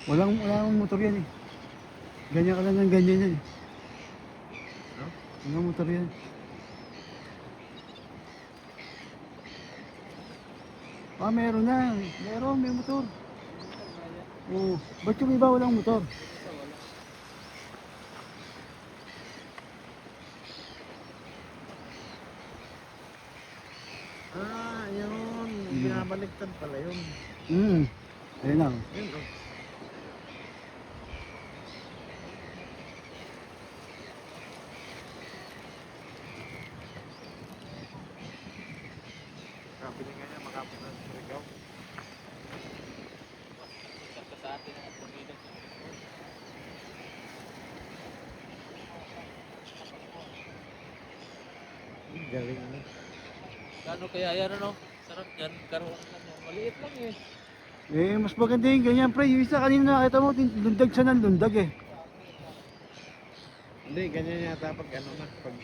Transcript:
Walang motor yan eh. Ganyan ka lang ng ganyan yan eh. No? Walang motor yan. Ah, meron na. Meron, may motor. Oo. Ba't yung iba walang motor? Ah, yun. Binabaliktad pala yun. Ayun lang. Yun, oh. Kapili nga niya, makapit na sa Rigaw. Sa atin ang pumilot. Galing na. Kano kaya yan ano? Sarap yan. Karoon lang yan. Maliit lang eh. Eh, mas maganda yung ganyan, pre. Yung isa kanina nakita mo, lundag siya ng lundag eh. Hindi, ganyan yata pag ano na. Pag